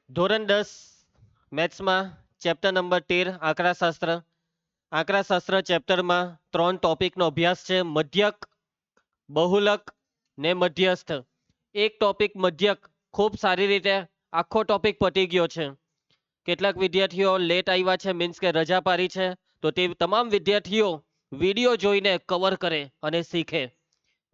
ધોરણ 10 મેથ્સમાં chapter number 13 આંકડાશાસ્ત્ર. આંકડાશાસ્ત્ર ચેપ્ટરમાં 3 ટોપિકનો અભ્યાસ છે: મધ્યક, બહુલક ને મધ્યસ્થ. એક ટોપિક મધ્યક ખૂબ સારી રીતે આખો ટોપિક પતી ગયો છે. કેટલાક વિદ્યાર્થીઓ લેટ આવ્યા છે, મીન્સ કે રજા પાડી છે, તો તે તમામ વિદ્યાર્થીઓ વિડીયો જોઈને કવર કરે અને શીખે.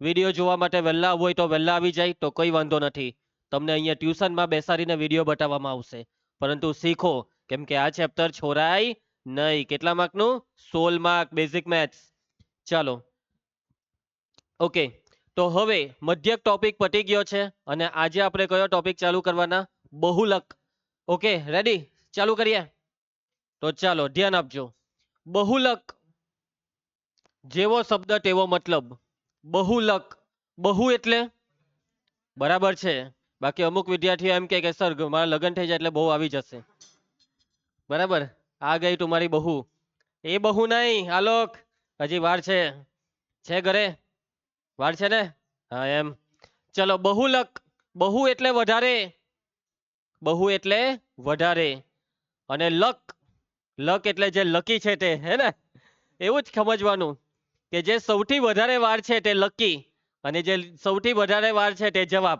વિડીયો જોવા માટે વહેલા આવવું હોય તો વહેલા આવી જાય તો કોઈ વાંધો નથી. તમને અહીંયા ટ્યુશનમાં બેસાડીને વિડીયો બતાવવામાં આવશે, પરંતુ શીખો, કેમ કે આ ચેપ્ટર છોરાય નહીં. કેટલા માર્કનું? 16 માર્ક, બેઝિક મેથ્સ. ચાલો, ઓકે. તો હવે મધ્યક ટોપિક પતી ગયો છે અને આજે આપણે કયો ટોપિક ચાલુ કરવાના? બહુલક. Okay, ready? ચાલુ કરીએ. તો ચાલો ધ્યાન આપજો. બહુલક જેવો શબ્દ તેવો મતલબ. બહુલક, બહુ એટલે બરાબર છે. બાકી અમુક વિદ્યાર્થીઓ એમ કે સર મારા લગ્ન થઈ જાય એટલે બહુ આવી જશે. બરાબર, આ ગઈ તમારી બહુ. એ બહુ નહીં આલોક, હજી વાર છે ઘરે? વાર છે ને? હા એમ. ચલો, બહુલક. બહુ એટલે વધારે. બહુ એટલે વધારે. અને લક, લક એટલે જે લકી છે તે, હે ને? એવું જ સમજવાનું કે જે સૌથી વધારે વાર છે તે લકી, અને જે સૌથી વધારે વાર છે તે જવાબ.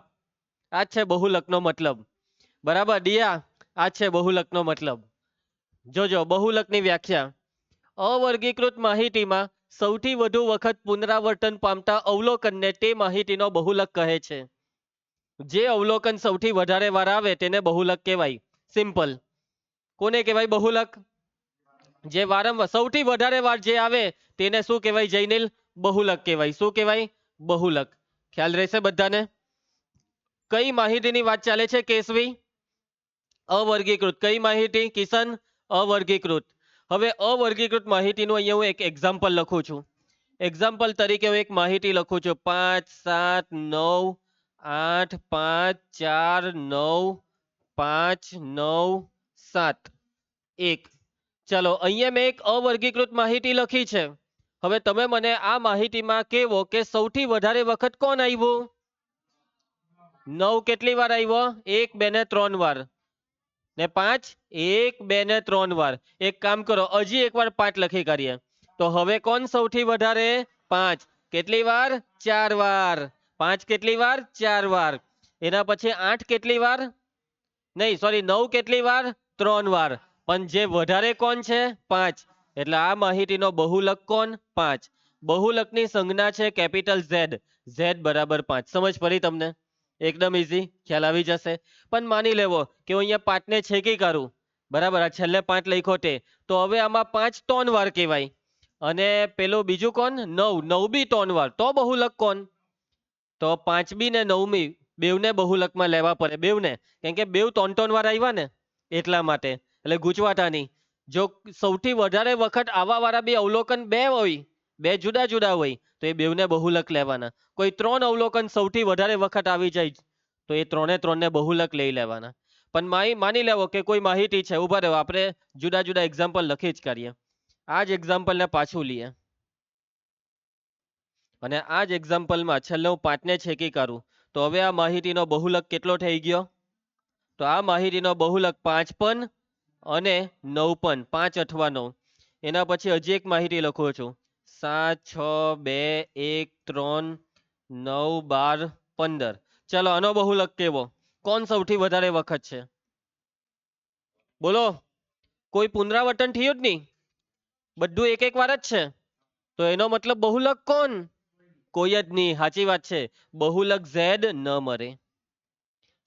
આ છે બહુલકનો મતલબ. બરાબર દિયા, આ છે બહુલકનો મતલબ. જોજો બહુલકની વ્યાખ્યા: અવર્ગીકૃત માહિતીમાં સૌથી વધુ વખત પુનરાવર્તન પામતા અવલોકનને તે માહિતીનો બહુલક કહે છે. જે અવલોકન સૌથી વધારે વાર આવે તેને બહુલક કહેવાય. સિમ્પલ. કોને કહેવાય બહુલક? જે વારંવાર સૌથી વધારે વાર જે આવે તેને શું કહેવાય જૈનિલ? બહુલક કહેવાય. શું કહેવાય? બહુલક. ખ્યાલ રહેશે બધાને? કઈ માહિતીની વાત ચાલે છે કેશવી? અવર્ગીકૃત. કઈ માહિતી કિશન? અવર્ગીકૃત. હવે અવર્ગીકૃત માહિતીનું અહીંયા હું એક એક્ઝામ્પલ લખું છું. એક્ઝામ્પલ તરીકે હું એક માહિતી લખું છું: 5 7 9 8 5 4 9 5 9 7 1. ચલો, અહીંયા મેં એક અવર્ગીકૃત માહિતી લખી છે. હવે તમે મને આ માહિતીમાં કહેવો કે સૌથી વધારે વખત કોણ આવ્યું? 9 કેટલી વાર આવ્યો? 1 2 ને 3 વાર. ને 5 1 2 ને 3 વાર. એક કામ કરો, હજી એકવાર 5 લખી કાઢીએ. તો હવે કોણ સૌથી વધારે? 5. કેટલી વાર? 4 વાર. 5 કેટલી વાર? 4 વાર. એના પછી 8 કેટલી વાર? નહીં સોરી, 9 કેટલી વાર? 3 વાર. પણ જે વધારે કોણ છે? 5. એટલે આ માહિતીનો બહુલક કોણ? 5. બહુલકની સંજ્ઞા છે કેપિટલ Z. Z બરાબર 5. સમજ પડી તમને? એકદમ ઈઝી, ખ્યાલ આવી જશે. પણ માની લેવો કે હું અહીંયા 5 ને છેકી કાઢું, બરાબર, આ છેલ્લે 5 લખ્યો તે, તો હવે આમાં 5 3 વાર કહેવાય. અને પેલું બીજું કોણ? 9. 9 બી 3 વાર. તો બહુલક કોણ? તો 5 બી ને 9 બી બેવને બહુલકમાં લેવા પડે. બેવને, કેમ કે બેવ 3 3 વાર આવ્યા ને, એટલા માટે. એટલે ગૂંચવાતા નહીં. જો સૌથી વધારે વખત આવા વાળા બે અવલોકન બે હોય, બે જુદા જુદા હોય, તો એ બેવને બહુલક લેવાના. કોઈ 3 અવલોકન સૌથી વધારે વખત આવી જાય તો એ 3 3 ને બહુલક લઈ લેવાના. પણ માની લેવો કે કોઈ માહિતી છે, ઉભા રહો, આપણે જુદા જુદા એક્ઝામ્પલ લખી જ કરીએ. આ જ એક્ઝામ્પલને પાછું લઈએ અને આ જ એક્ઝામ્પલમાં છેલ્લે હું 5 ને છેકી કાઢું, તો હવે આ માહિતીનો બહુલક કેટલો થઈ ગયો? તો આ માહિતીનો બહુલક 5 પણ અને 9 પણ. 5 અથવા 9. એના પછી હજી એક માહિતી લખું છું: 7 6 2 1 3 9 12 15. ચલો, આનો બહુલક કેવો? કોણ સૌથી વધારે વખત છે? બોલો. કોઈ પુનરાવર્તન થયું જ નહીં, બધું એક એક વાર જ છે. તો એનો મતલબ બહુલક કોણ? કોઈ જ નહીં. સાચી વાત છે. બહુલક Z ન મરે.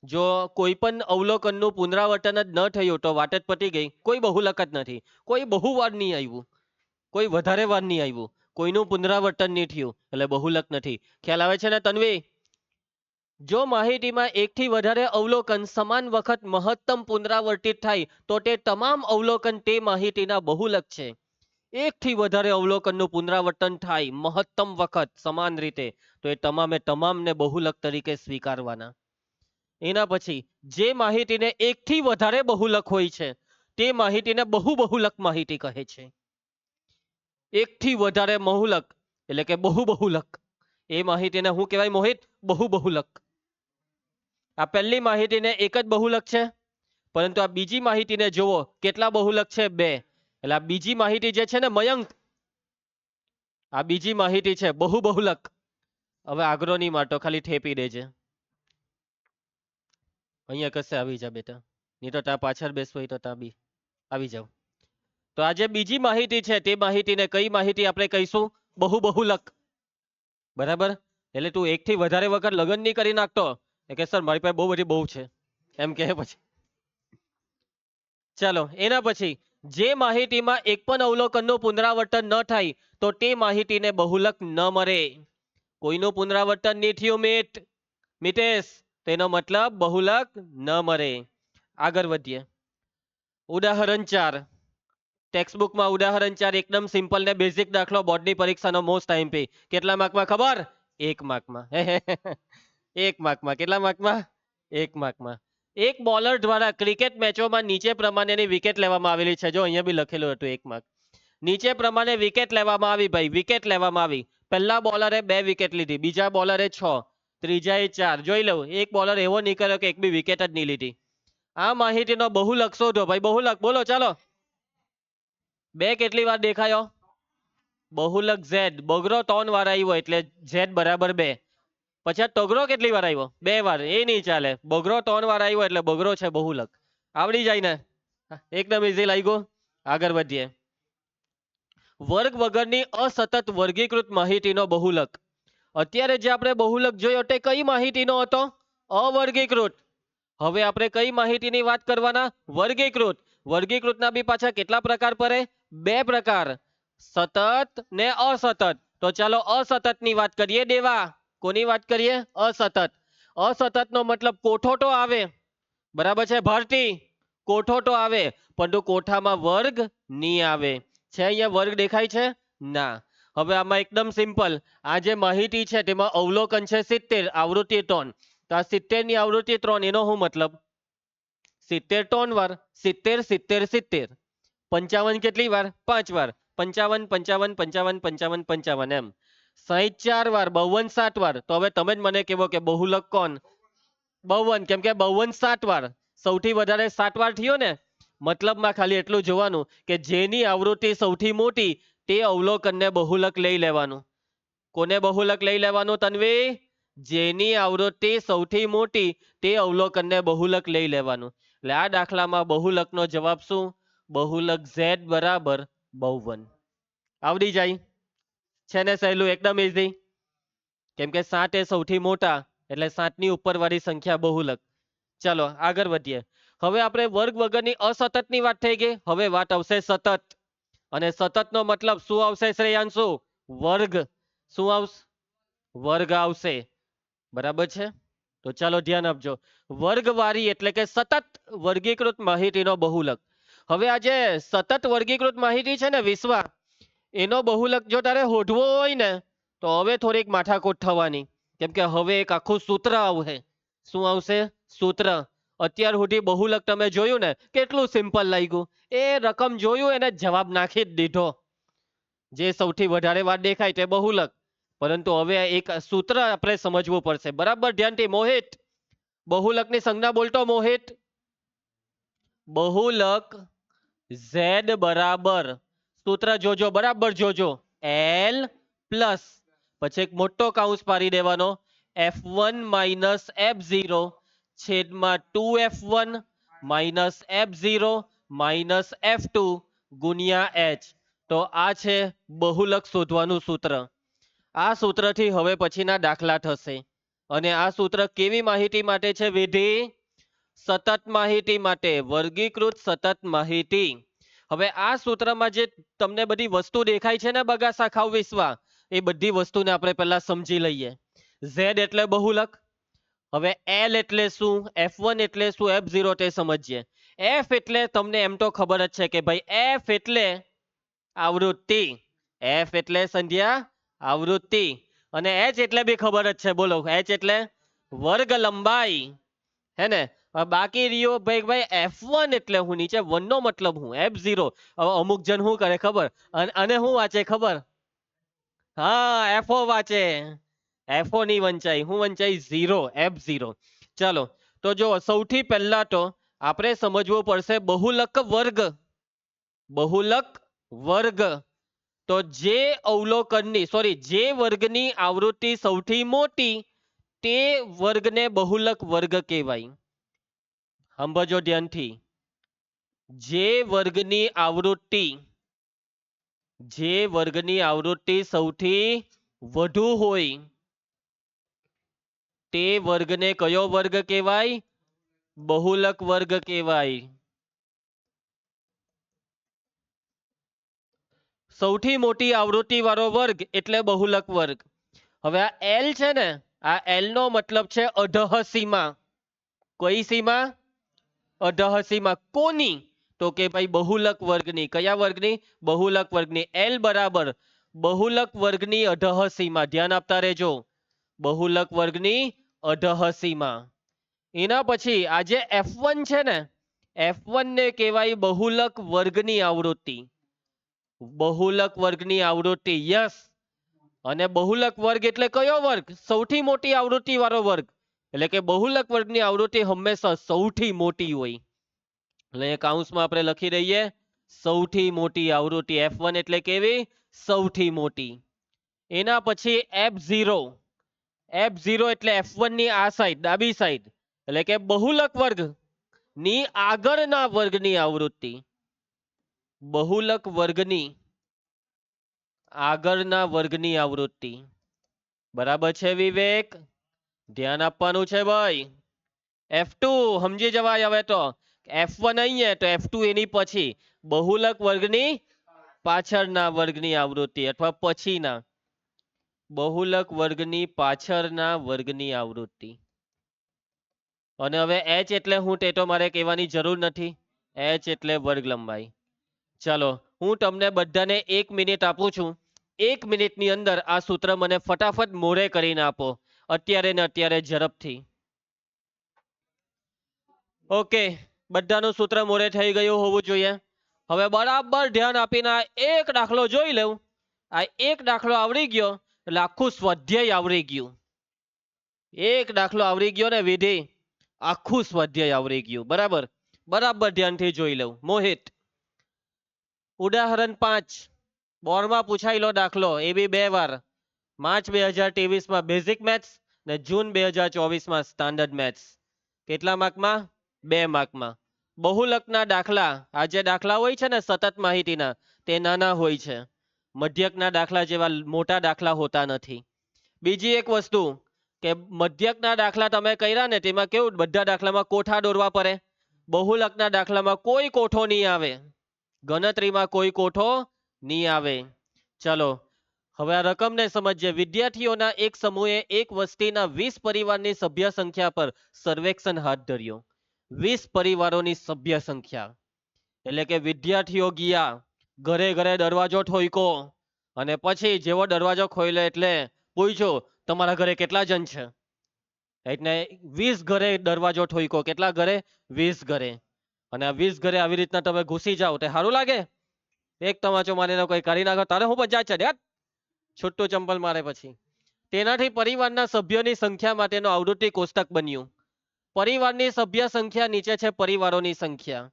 જો કોઈ પણ અવલોકનનું પુનરાવર્તન જ ન થયું તો વાત જ પતી ગઈ. કોઈ બહુલક જ નથી. કોઈ બહુ વાર નહીં આવ્યું, કોઈ વધારે વાર નહીં આવ્યું, કોઈનું પુનરાવર્તન નહીં થયું, એટલે બહુલક નથી. ખ્યાલ આવે છે ને તન્વી? જો માહિતીમાં એકથી વધારે અવલોકન સમાન વખત મહત્તમ પુનરાવર્તિત થાય તો તે તમામ અવલોકન તે માહિતીના બહુલક છે. એકથી વધારે અવલોકનનું પુનરાવર્તન થાય મહત્તમ વખત સમાન રીતે, તો એ તમામે તમામને બહુલક તરીકે સ્વીકારવાના. એના પછી જે માહિતીને એકથી વધારે બહુલક હોય છે તે માહિતીને બહુલક માહિતી કહે છે. એકથી વધારે બહુલક એટલે કે બહુલક, એ માહિતીને શું કહેવાય મોહિત? બહુલક. આ પહેલી માહિતીને એક જ બહુલક છે, પરંતુ આ બીજી માહિતીને જુઓ, કેટલા બહુલક છે? 2. એટલે આ બીજી માહિતી જે છે ને મયંક, આ બીજી માહિતી છે બહુલક. હવે આગળ નહીં માટો, ખાલી ઠેપી દેજે. અહીંયા કશે આવી જા બેટા, નહીં તો ત્યાં પાછળ બેસવું હોય તો ત્યાં બી આવી જાવ. તો આ જે બીજી માહિતી છે તે માહિતીને કઈ માહિતી આપણે કહીશું? બહુલક. બરાબર. એટલે તું એકથી વધારે વખત લગ્ન નહીં કરી નાખતો કે સર મારી પાસે બહુ બધી બહુ છે એમ કહે પછી. ચાલો એના પછી, જે માહિતીમાં એક પણ અવલોકનનું પુનરાવર્તન ન થાય તો તે માહિતીને બહુલક ન મળે. કોઈનું પુનરાવર્તન નહીં થયું મિતેશ, તેનો મતલબ બહુલક ન મળે. આગળ વધીએ. ઉદાહરણ 4, ટેક્સ્ટબુકમાં ઉદાહરણ 4 એકદમ સિમ્પલ ને બેઝિક દાખલો, બોર્ડની પરીક્ષાનો મોસ્ટ આઈએમપી. કેટલા માર્કમાં ખબર? 1 માર્કમાં. 1 માર્કમાં. કેટલા માર્કમાં? 1 માર્કમાં. એક બોલર દ્વારા ક્રિકેટ મેચોમાં નીચે પ્રમાણેની વિકેટ લેવામાં આવેલી છે. જો અહીંયા બી લખેલું હતું 1 માર્ક. નીચે પ્રમાણે વિકેટ લેવામાં આવી ભાઈ, વિકેટ લેવામાં આવી. પહેલા બોલરે 2 વિકેટ લીધી, બીજા બોલરે 6, ત્રીજાએ 4. જોઈ લઉં, એક બોલર એવો નીકળ્યો કે એક બી વિકેટ જ નહીં લીધી. આ માહિતીનો બહુલક શોધો ભાઈ. બહુલક બોલો ચાલો. 2 કેટલી વાર દેખાયો? બહુલક Z. બગરો 3 વાર આવ્યો એટલે Z બરાબર 2. પછી આ તગરો કેટલી વાર આવ્યો? 2 વાર. એ નહીં ચાલે. બગરો 3 વાર આવ્યો એટલે બગરો છે બહુલક. આવડી જાય ને? એકદમ ઈઝી લાગ્યું. આગળ વધીએ. વર્ગ વગરની અસતત વર્ગીકૃત માહિતીનો બહુલક. અત્યારે જે આપણે બહુલક જોયો તે કઈ માહિતીનો હતો? અવર્ગીકૃત. હવે આપણે કઈ માહિતીની વાત કરવાના? વર્ગીકૃત. વર્ગીકૃતના બી પાછા કેટલા પ્રકાર પડે? 2 પ્રકાર, સતત ને અસતત. તો ચાલો અસતતની વાત કરીએ. દેવા, કોની વાત કરીએ? અસતત. અસતતનો મતલબ કોઠોટો આવે. બરાબર છે ભારતી? કોઠોટો આવે, પરંતુ કોઠામાં વર્ગ નહીં આવે. છે અહીંયા વર્ગ દેખાય છે? ના. હવે આમાં એકદમ સિમ્પલ. આ જે માહિતી છે તેમાં અવલોકન છે 70, આવૃત્તિ 3. તો આ 70 ની આવૃત્તિ 3, એનો શું મતલબ? 70 3 વાર, 70 70 70. 55 કેટલી વાર? 5 વાર. 55 55 55 55 55 એમ. 60 4 વાર, 52 7 વાર. તો હવે તમે જ મને કહેવો કે બહુલક કોણ? 52. કેમ કે 52 7 વાર. સૌથી વધારે 7 વાર થયો ને. મતલબમાં ખાલી એટલું જોવાનું કે જેની આવૃત્તિ સૌથી મોટી તે અવલોકનને બહુલક લઈ લેવાનું. કોને બહુલક લઈ લેવાનું તન્વી? જેની આવૃત્તિ સૌથી મોટી તે અવલોકનને બહુલક લઈ લેવાનું. એટલે આ દાખલામાં બહુલકનો જવાબ શું? બહુલક Z બરાબર 52. આવડી જાય છે ને? સહેલું, એકદમ ઈઝી. કેમ કે 7 એ સૌથી મોટા એટલે 7 ની ઉપર વાળી સંખ્યા બહુલક. ચાલો આગળ વધીએ. હવે આપણે વર્ગ વગરની અસતતની વાત થઈ ગઈ. હવે વાત આવશે સતત. અને સતતનો મતલબ શું આવશે શ્રેયાંશુ? વર્ગ. શું આવશે? વર્ગ આવશે. બરાબર છે? તો ચાલો ધ્યાન આપજો. વર્ગવારી એટલે કે સતત વર્ગીકૃત માહિતીનો બહુલક. હવે આ જે સતત વર્ગીકૃત માહિતી છે ને વિશ્વા, એનો બહુલક જો તારે હોધવો હોય ને તો હવે થોડીક માથાકૂટ થવાની. કેમ કે હવે એક આખું સૂત્ર આવશે. શું આવશે? સૂત્ર. અત્યાર સુધી બહુલક તમે જોયું ને, કેટલું સિમ્પલ લાગ્યું. એ રકમ જોયું એને જવાબ નાખી જ દીધો. જે સૌથી વધારે વાર દેખાય તે બહુલક. પરંતુ હવે એક સૂત્ર આપણે સમજવું પડશે. બરાબર ધ્યાનથી. મોહિત, બહુલકની સંજ્ઞા બોલતો. મોહિત, બહુલક Z બરાબર, સૂત્ર જોજો, બરાબર જોજો, L પ્લસ, પછી એક મોટો કૌંસ પાડી દેવાનો, F1 માઇનસ F0 છેદમાં 2F1 minus F0 minus F2 ગુણ્યા H. તો આ છે બહુલક શોધવાનું સૂત્ર. આ સૂત્રથી હવે પછીના દાખલા થશે. અને આ સૂત્ર કેવી માહિતી માટે છે વિધિ? સતત માહિતી માટે. વર્ગીકૃત સતત માહિતી. હવે આ સૂત્રમાં જે તમને બધી વસ્તુ દેખાય છે ને બગાસા ખાવ વિશ્વા, એ બધી વસ્તુને આપણે પહેલા સમજી લઈએ. Z એટલે બહુલક. હવે L એટલે શું? F1 એટલે શું? F0 તે સમજીએ. F એટલે તમને એમ તો ખબર જ છે કે ભાઈ F એટલે આવૃત્તિ. F એટલે સંધ્યા આવૃત્તિ. અને H એટલે બી ખબર જ છે. બોલો, H એટલે વર્ગ લંબાઈ. હે ને? બાકી રહ્યો ભાઈ F1 એટલે હું, નીચે 1 નો મતલબ હું, F0. હવે અમુક જણ શું કરે ખબર? અને શું વાંચે ખબર? હા, FO વાંચે. FO ની વંચાઈ. હું વંચાઈ 0, F0. ચાલો તો જો સૌથી પહેલા તો આપણે સમજવું પડશે બહુલક વર્ગ. બહુલક વર્ગ તો જે અવલોકનની જે વર્ગની આવૃત્તિ સૌથી મોટી તે વર્ગને બહુલક વર્ગ કહેવાય. સાંભળજો ધ્યાનથી. જે વર્ગની આવૃત્તિ સૌથી વધુ હોય તે વર્ગને કયો વર્ગ કહેવાય? બહુલક વર્ગ કહેવાય. સૌથી મોટી આવૃત્તિ વાળો વર્ગ એટલે બહુલક વર્ગ. હવે આ એલ છે ને, આ એલ નો મતલબ છે અધઃ સીમા. કઈ સીમા? અધઃ સીમા. કોની? તો કે ભાઈ બહુલક વર્ગની. કયા વર્ગની? બહુલક વર્ગની. એલ બરાબર બહુલક વર્ગની અધઃ સીમા. ધ્યાન આપતા રહેજો. બહુલક વર્ગની અધઃ સીમા. એના પછી આ જે F1 છે ને, F1 ને કહેવાય બહુલક વર્ગની આવૃત્તિ. બહુલક વર્ગની આવૃત્તિ. યસ. અને બહુલક વર્ગ એટલે કયો વર્ગ? સૌથી મોટી આવૃત્તિ વાળો વર્ગ. એટલે કે બહુલક વર્ગની આવૃત્તિ હંમેશા સૌથી મોટી હોય. એટલે કૌંસમાં આપણે લખી દઈએ સૌથી મોટી આવૃત્તિ. F1 એટલે કેવી? સૌથી મોટી. એના પછી F0. F0 એટલે F1 ની આ સાઈડ, ડાબી સાઈડ. એટલે કે બહુલક વર્ગ ની આગળના વર્ગની આવૃત્તિ. બહુલક વર્ગની આગળના વર્ગની આવૃત્તિ. બરાબર છે વિવેક? ધ્યાન આપવાનું છે ભાઈ. F2 સમજી જવાય. હવે તો F1 અહીંયા તો F2 એની પછી. બહુલક વર્ગની પાછળના વર્ગની આવૃત્તિ અથવા પછીના. બહુલક વર્ગની પાછળના વર્ગની આવૃત્તિ. અને હવે H એટલે હું તે તો મારે કહેવાની જરૂર નથી. H એટલે વર્ગ લંબાઈ. ચાલો હું તમને બધાને 1 મિનિટ આપું છું. 1 મિનિટની અંદર આ સૂત્ર મને ફટાફટ મોરે કરીને આપો. અત્યારે ને અત્યારે ઝડપથી. ઓકે, બધાનું સૂત્ર મોરે થઈ ગયું હોવું જોઈએ. હવે બરાબર ધ્યાન આપીને એક દાખલો જોઈ લઉં. આ એક દાખલો આવડી ગયો એટલે આખું સ્વાધ્યાય આવડી ગયું. એક દાખલો આવડી ગયો ને વિધિ, આખું સ્વાધ્યાય આવડી ગયું. બરાબર? બરાબર ધ્યાનથી જોઈ લઉં. મોહિત, ઉદાહરણ 5 બોર્ડમાં પૂછાયેલો દાખલો. એ બી 2 વાર. માર્ચ 2023 માં બેઝિક મેથ્સ ને જૂન 2024 માં સ્ટાન્ડર્ડ મેથ્સ. કેટલા માર્કમાં? 2 માર્કમાં. બહુલકના દાખલા, આ જે દાખલા હોય છે ને સતત માહિતીના, તે નાના હોય છે. મધ્યકના દાખલા જેવા મોટા દાખલા હોતા નથી. બીજી એક વસ્તુ કે મધ્યકના દાખલા તમે કર્યા ને તેમાં કેવું બધા દાખલામાં કોઠા દોરવા પડે. બહુલકના દાખલામાં કોઈ કોઠો નહીં આવે. ગણતરીમાં કોઈ કોઠો નહીં આવે. ચલો હવે આ રકમને સમજીએ. વિદ્યાર્થીઓના એક સમૂહે એક વસ્તીના 20 પરિવારની સભ્ય સંખ્યા પર સર્વેક્ષણ હાથ ધર્યો. 20 પરિવારોની સભ્ય સંખ્યા એટલે કે વિદ્યાર્થીઓ ગયા, ઘરે ઘરે દરવાજો ઠોક્યો અને પછી જેવો દરવાજો ખોલ્યો એટલે પૂછ્યું તમારા ઘરે કેટલા જણ છે? એટલે 20 ઘરે દરવાજો ઠોક્યો. કેટલા ઘરે? 20 ઘરે. અને આ 20 ઘરે આવી રીતના તમે ઘૂસી જાઓ તે સારું લાગે? એક તમાચો મારીને કોઈ કરી નાખો તારે હું બજાજ છે યાર, છૂટું ચંપલ મારે પછી. તેનાથી પરિવારના સભ્યોની સંખ્યા માટેનો આવૃત્તિ કોષ્ટક બન્યું. પરિવારની સભ્ય સંખ્યા નીચે છે પરિવારોની સંખ્યા.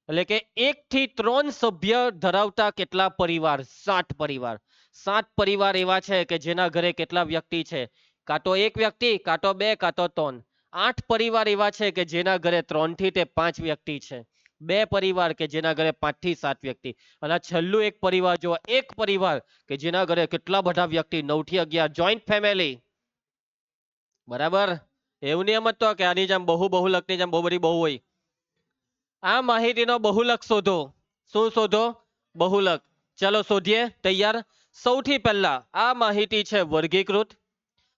એટલે કે 1 થી 3 સભ્ય ધરાવતા કેટલા પરિવાર? 7 પરિવાર. 7 પરિવાર એવા છે કે જેના ઘરે કેટલા વ્યક્તિ છે? કાં તો 1 વ્યક્તિ, કાં તો 2, કાં તો 3. 8 પરિવાર એવા છે કે જેના ઘરે 3 થી 5 વ્યક્તિ છે. 2 પરિવાર કે જેના ઘરે 5 થી 7 વ્યક્તિ. અને છેલ્લું એક પરિવાર જો, એક પરિવાર કે જેના ઘરે કેટલા બધા વ્યક્તિ? 9 થી 11. Joint family. બરાબર? એવું નિયમ હતો કે આની જેમ બહુલકની જેમ બહુ બધી બહુ હોય. આ માહિતીનો બહુલક શોધો. શું શોધો? બહુલક. ચલો શોધીએ. તૈયાર? સૌથી પહેલા આ માહિતી છે વર્ગીકૃત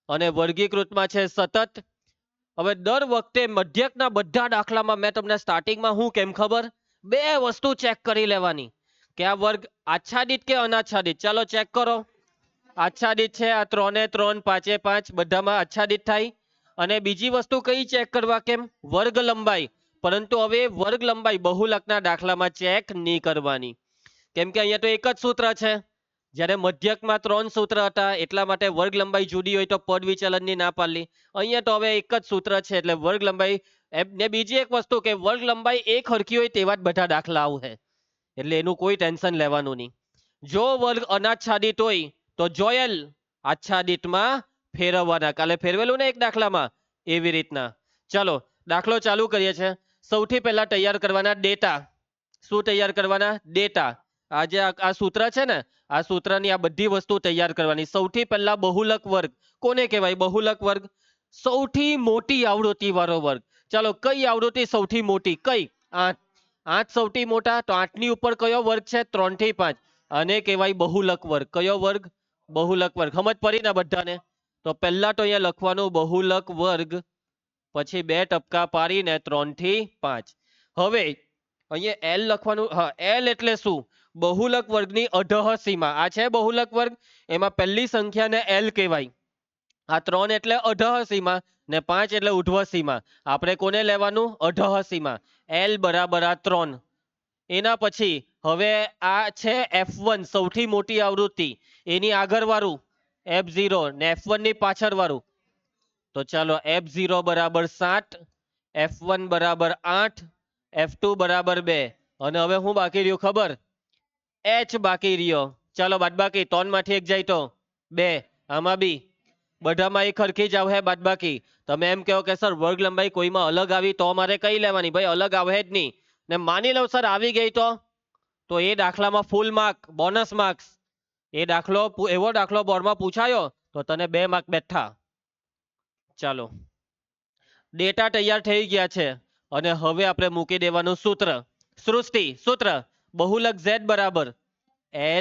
અને વર્ગીકૃતમાં છે સતત. હવે દર વખતે મધ્યકના બધા દાખલામાં મેં તમને સ્ટાર્ટિંગમાં હું કેમ ખબર? 2 વસ્તુ ચેક કરી લેવાની કે આ વર્ગ આચ્છાદિત કે અનાચ્છાદિત. ચાલો ચેક કરો. આચ્છાદિત છે. આ 3 એ 3, 5 એ 5 બધામાં આચ્છાદિત થાય. અને બીજી વસ્તુ કઈ ચેક કરવા? કેમ? વર્ગ લંબાઈ. પરંતુ હવે વર્ગ લંબાઈ બહુલકના દાખલામાં ચેક નહીં કરવાની. કેમ કે અહીંયા તો એક જ સૂત્ર છે. જ્યારે મધ્યકમાં 3 સૂત્ર હતા એટલા માટે વર્ગ લંબાઈ જુદી હોય તો પદ વિચલનની ના પાડલી. અહીંયા તો હવે એક જ સૂત્ર છે એટલે વર્ગ લંબાઈ. ને બીજી એક વસ્તુ કે વર્ગ લંબાઈ એક હરખી હોય તેવા જ બધા દાખલા આવશે, એટલે એનું કોઈ ટેન્શન લેવાનું નહીં. જો વર્ગ અનાચ્છાદિત હોય તો જોયેલ આચ્છાદિતમાં ફેરવવાના. કાલે ફેરવેલું ને એક દાખલામાં, એવી રીતના. ચાલો દાખલો ચાલુ કરીએ છીએ. સૌથી પહેલા તૈયાર કરવાના ડેટા. શું તૈયાર કરવાના? ડેટા. આ સૂત્ર છે ને, આ સૂત્રની આ બધી વસ્તુ તૈયાર કરવાની. સૌથી પહેલા બહુલક વર્ગ કોને કહેવાય? બહુલક વર્ગ સૌથી મોટી આવૃત્તિ વાળો વર્ગ. ચાલો કઈ આવૃત્તિ સૌથી મોટી? કઈ? 8. 8 સૌથી મોટા, તો 8 ની ઉપર કયો વર્ગ છે? 3 થી 5. આને કહેવાય બહુલક વર્ગ. કયો વર્ગ? બહુલક વર્ગ. સમજ પડી ને બધાને? તો પહેલા તો અહીંયા લખવાનું બહુલક વર્ગ, પછી 2 ટપકા પાડીને 3 થી 5. હવે અહીંયા એલ લખવાનું. હા, એલ એટલે શું? બહુલક વર્ગની અધઃ સીમા. આ છે બહુલક વર્ગ, એમાં પહેલી સંખ્યાને એલ કહેવાય. આ 3 એટલે અધઃ સીમા ને 5 એટલે ઉર્ધ્વ સીમા. આપણે કોને લેવાનું? અધઃ સીમા. એલ બરાબર આ 3. એના પછી હવે આ છે F1 સૌથી મોટી આવૃત્તિ, એની આગળ વાળું F0 ને F1 ની પાછળ વાળું. તો ચાલો F0 બરાબર 7, F1 બરાબર 8, F2 બરાબર 2. અને હવે હું બાકી રહ્યું ખબર? H બાકી રહ્યો. ચાલો બાદબાકી 3 માંથી 1 જાય તો 2. આમાં બી બધામાં એક હરખી જ આવે બાદબાકી. તમે એમ કહો કે સર વર્ગ લંબાઈ કોઈમાં અલગ આવી તો મારે કઈ લેવાની? ભાઈ અલગ આવે જ નહીં. ને માની લો સર આવી ગઈ તો એ દાખલામાં ફૂલ માર્ક, બોનસ માર્ક્સ. એ દાખલો એવો દાખલો બોર્ડમાં પૂછાયો તો તને 2 માર્ક બેઠા. ચાલો ડેટા તૈયાર થઈ ગયા છે અને હવે આપણે મૂકી દેવાનું સૂત્ર. સૃષ્ટિ સૂત્ર બહુલક Z બરાબર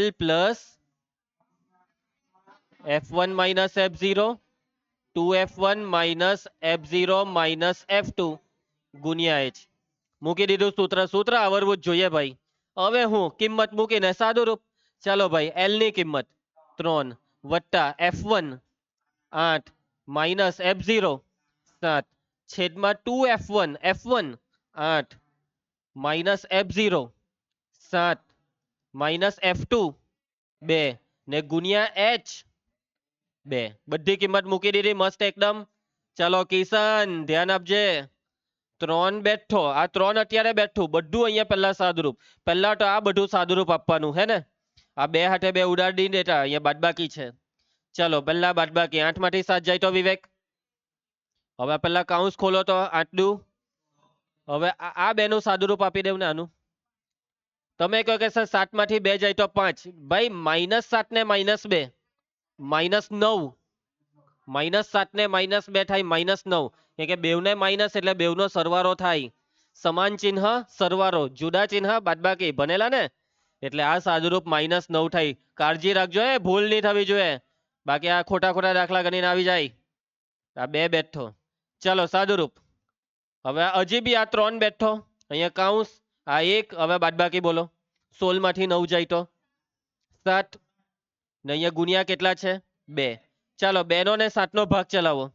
L plus F1 minus F0, 2F1 minus F0 minus F2 ગુણ્યા H. મૂકી દીધું સૂત્ર. સૂત્ર આવડવું જ જોઈએ ભાઈ. હવે હું કિંમત મૂકીને સાદુરૂપ. ચાલો ભાઈ, L ની કિંમત 3 વત્તા F1 8 માઇનસ F0 7 છેદમાં 2F1 F1 8 minus F0 7 minus F2 2 ને ગુણ્યા H 2. બધી કિંમત મૂકી દીધી મસ્ત એકદમ. ચાલો કિશન ધ્યાન આપજે. 3 બેઠો, આ 3 અત્યારે બેઠું. બધું અહીંયા પહેલા સાદુરૂપ. પહેલા તો આ બધું સાદુરૂપ આપવાનું હે ને. આ 2 હાથે 2 ઉડાડી દેતા. અહીંયા બાદબાકી છે. ચલો પહેલા બાદબાકી 8 માંથી 7 જાય તો વિવેક. હવે પહેલા કાઉન્સ ખોલો તો 8 દુ. હવે આ 2 નું સાદુરૂપ આપી દેવું ને આનું. તમે કહો કે સર 7 માંથી 2 જાય તો 5. ભાઈ -7 ને -2 -9. -7 ને -2 થાય -9. કે બેવને માઇનસ એટલે બેવનો સરવાળો થાય. સમાન ચિહ્ન સરવાળો, જુદા ચિહ્ન બાદબાકી. ભણેલા ને? એટલે આ સાદુરૂપ -9 થાય. કાળજી રાખજો, ભૂલ નહીં થવી જોઈએ. બાકી આ ખોટા ખોટા દાખલા ગણીને આવી જાય. આ 2 બેઠો. ચાલો સાદુરૂપ. હવે હજી બી આ 3 બેઠો. અહીંયા કાઉન્સ આ 1. હવે બાદબાકી બોલો. 16 માંથી 9 જાય તો 7 ને અહીંયા ગુણ્યા કેટલા છે? 2. ચાલો 2 નો ને 7 નો ભાગ ચલાવો.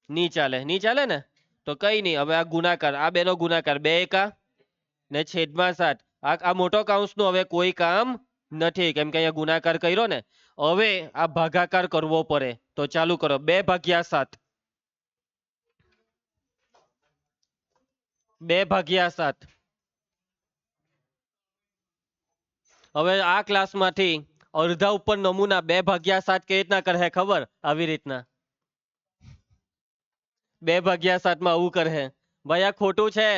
નહીં ચાલે. નહીં ચાલે ને? તો કઈ નહીં. હવે આ ગુણાકાર, આ 2 નો ગુણાકાર 2 એકા ને છેદમાં 7. આ મોટો કાઉન્સનું હવે કોઈ કામ નથી કેમ કે અહીંયા ગુણાકાર કર્યો ને. હવે આ ભાગાકાર કરવો પડે. તો ચાલુ કરો. 2/7. 2/7. હવે આ ક્લાસમાંથી અડધા ઉપર નમૂના 2/7 કેવી રીતના કરે ખબર? આવી રીતના 2/7 માં આવું કરે. ભાઈ આ ખોટું છે.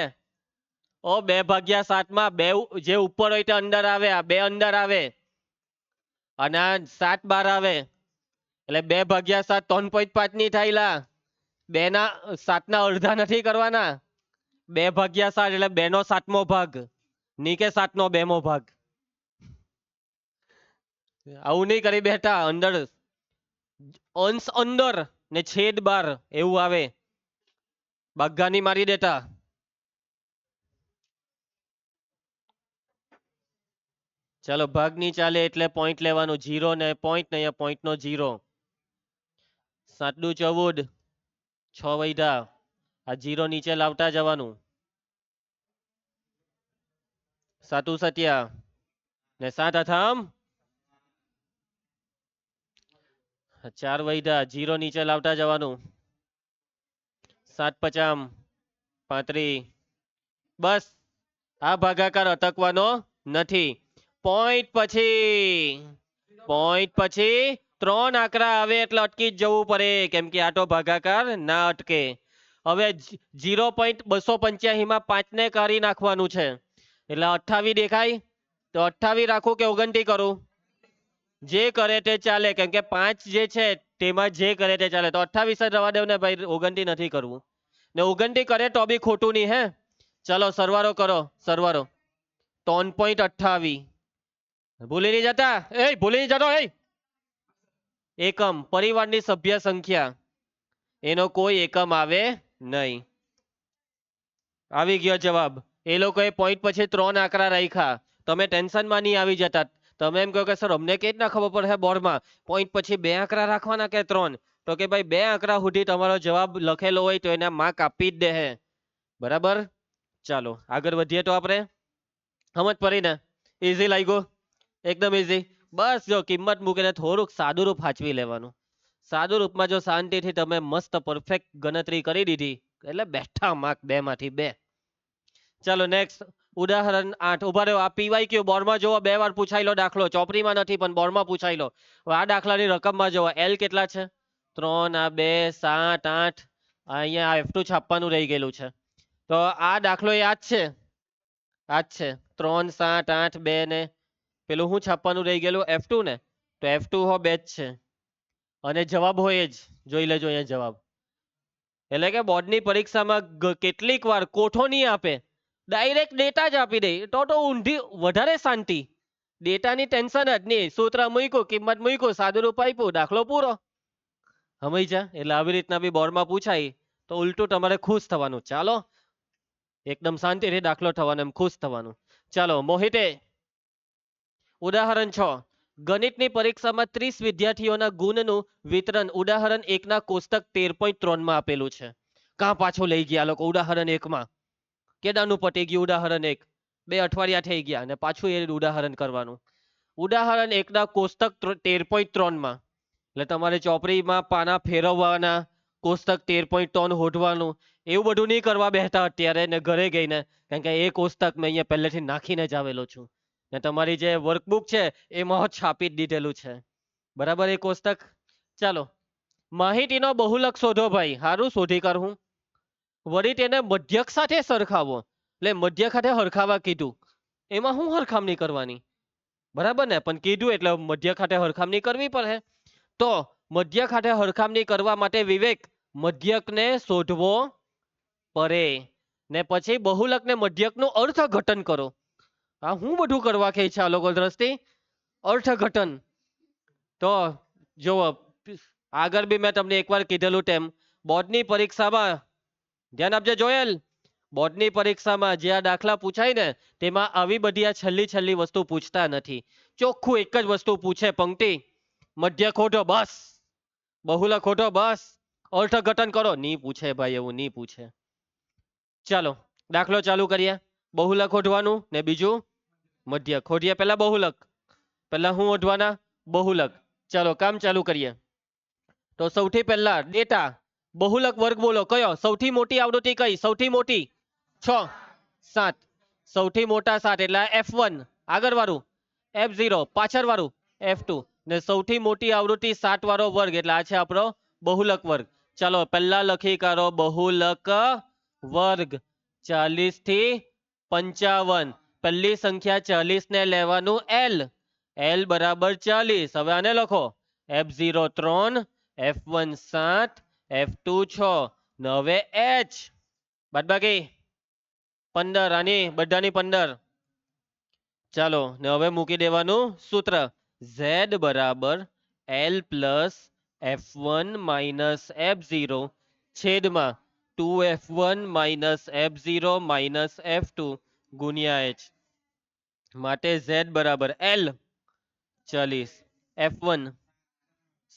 ઓ 2/7 માં 2 જે ઉપર હોય તે અંદર આવે. આ 2 અંદર આવે અને આ 7 બહાર આવે. એટલે 2/7 3.5 ની થાયલા. 2 ના 7 ના અડધા નથી કરવાના. 2/7 એટલે 2 નો 7મો ભાગ. ની કે 7 નો 2મો ભાગ. આવું નહીં કરી બેઠા. અંદર અંશ અંદર ને છેદ બાર એવું આવે. બાગાની મારી દેતા. ચાલો ભાગ ની ચાલે એટલે પોઈન્ટ લેવાનું. 0 ને પોઈન્ટ ને અહીંયા પોઈન્ટ નો 0. 7 દુ 14, 6 વૈધા. આ 0 નીચે લાવતા જવાનું. 7 સત્યા ને 7 અથામ 4 વૈધા 0 નીચે લાવતા જવાનું 7 પચામ 35 બસ આ ભાગાકાર અટકવાનો નથી પોઈન્ટ પછી 3 આંકડા આવે એટલે અટકી જ જવું પડે કેમ કે આ તો ભાગાકાર ના અટકે હવે 0.285 માં 5 ને કરી નાખવાનું છે એટલે 28 દેખાય તો 28 રાખું કે 29 કરું જે કરે તે ચાલે કેમ કે 5 જે છે તેમાં જે કરે તે ચાલે તો 28 જ રવા દેવ ને ભાઈ 29 નથી કરવું ને 29 કરે તો બી ખોટું નહીં હે ચલો સરવાળો કરો સરવાળો 3.28 ભૂલી નહીં જતા ભૂલી નહીં જતો એકમ પરિવારની સભ્ય સંખ્યા એનો કોઈ એકમ આવે નહીં આવી ગયો જવાબ એ લોકોએ પોઈન્ટ પછી 3 આંકડા રાખ્યા તમે ટેન્શનમાં નહીં આવી જતા તમે એમ કહો કે સર અમને કેવી રીતના ખબર પડે બોર્ડમાં પોઈન્ટ પછી 2 આંકડા રાખવાના કે 3 તો કે ભાઈ 2 આંકડા સુધી તમારો જવાબ લખેલો હોય તો એના માર્ક આપી જ દે હે બરાબર ચાલો આગળ વધીએ તો આપણે સમજ પડી ને ઈઝી લાગ્યો એકદમ ઈઝી બસ જો કિંમત મૂકીને થોડુંક સાદું રૂપ સાચવી લેવાનું સાદું રૂપમાં જો શાંતિથી તમે મસ્ત પરફેક્ટ ગણતરી કરી દીધી એટલે બેઠા માર્ક 2 માંથી 2 ચાલો નેક્સ્ટ ઉદાહરણ 8 ઉભા રહ્યો આ પીવાય ક્યુ બોર્ડમાં જોવો 2 વાર પૂછાયેલો દાખલો ચોપડીમાં નથી પણ બોર્ડમાં પૂછાયેલો આ દાખલાની રકમમાં જોવો એલ કેટલા છે 3 આ 2 7 8 અહીંયા F2 છાપવાનું રહી ગયેલું છે તો આ દાખલો યાદ છે આ જ છે 3 7 8 2 ને પેલું હું છાપવાનું રહી ગયેલું F2 ને તો F2 હો 2 જ છે અને જવાબ હોય જ જોઈ લેજો અહીંયા જવાબ એટલે કે બોર્ડની પરીક્ષામાં કેટલીક વાર કોઠો નહીં આપે ડાયરેક્ટ ડેટા જ આપી દે તો ઊંધી વધારે શાંતિ ડેટાની ટેન્શન જ નહીં સૂત્ર મૂક્યું કિંમત મૂક્યું સાદું રૂપ આપ્યું દાખલો પૂરો સમજ્યા એટલે આવી રીતના બી બોર્ડમાં પૂછાય તો ઉલટું તમારે ખુશ થવાનું ચાલો એકદમ શાંતિથી દાખલો થવાનો એમ ખુશ થવાનું ચાલો મોહિતે ઉદાહરણ 6 ગણિતની પરીક્ષામાં 30 વિદ્યાર્થીઓના ગુણનું વિતરણ ઉદાહરણ 1 ના કોષ્ટક 13.3 માં આપેલું છે કાં પાછો લઈ ગયા લોકો ઉદાહરણ 1 માં કેદાનું પટી ગયું ઉદાહરણ 1 2 અઠવાડિયા થઈ ગયા અને પાછું એ ઉદાહરણ કરવાનું ઉદાહરણ 1 ના કોષ્ટક 13.3 માં એટલે તમારે ચોપડીમાં પાના ફેરવવાના કોષ્ટક 13.3 હોધવાનું એવું બધું નહીં કરવા બેહતા અત્યારે ને ઘરે ગઈને કારણ કે એ કોષ્ટક મેં અહીંયા પહેલેથી નાખીને જ આવેલો છું ને તમારી જે વર્કબુક છે એમાં જ છાપી જ દીધેલું છે બરાબર એ કોષ્ટક ચાલો માહિતીનો બહુલક શોધો ભાઈ સારું શોધી કાઢું વળી તેને મધ્યક સાથે સરખાવો એટલે મધ્યક સાથે હરખાવા કીધું એમાં હું હરખામણી કરવાની બરાબર ને પણ કીધું એટલે મધ્યક સાથે હરખામણી કરવી પડે તો મધ્યક સાથે હરખામણી કરવા માટે વિવેક મધ્યકને શોધવો પડે ને પછી બહુલકને મધ્યકનું અર્થઘટન કરો આ હું બધું કરવા કે છે આ લોકો દ્રષ્ટિ અર્થઘટન તો જો આગળ બી મેં તમને એકવાર કીધેલું તેમ બોર્ડની પરીક્ષામાં ધ્યાન આપજે જોયેલ બોર્ડની પરીક્ષામાં જે આ દાખલા પૂછાય ને તેમાં આવી બધી આ છેલ્લી વસ્તુ પૂછતા નથી ચોખ્ખું એક જ વસ્તુ પૂછે પંક્તિ મધ્ય ખોટો બસ બહુલક ખોટો બસ અર્થઘટન કરો નહીં પૂછે ભાઈ એવું નહીં પૂછે ચાલો દાખલો ચાલુ કરીએ બહુલક શોધવાનું ને બીજું મધ્યક ખોટીએ પહેલા બહુલક પહેલા હું શોધવાના બહુલક ચાલો કામ ચાલુ કરીએ તો સૌથી પહેલા ડેટા બહુલક વર્ગ બોલો કયો સૌથી મોટી આવૃત્તિ કઈ સૌથી મોટી 6 7 સૌથી મોટા 7 એટલે F1 આગળ વાળું F0 પાછળ વાળું F2 ને સૌથી મોટી આવૃત્તિ 7 વાળો વર્ગ એટલે આ છે આપણો બહુલક વર્ગ ચાલો પહેલા લખી કાઢો બહુલક વર્ગ 40 થી 55 પહેલી સંખ્યા 40 ને લેવાનું L બરાબર 40 હવે આને લખો F0 3 F1 7 F2 6 ને હવે H બાદબાકી 15 આની બધાની 15 ચાલો ને હવે મૂકી દેવાનું સૂત્ર Z બરાબર L plus F1 minus F0 છેદમાં 2F1 minus F0 minus F2 ગુણ્યા H માટે Z બરાબર L 40 F1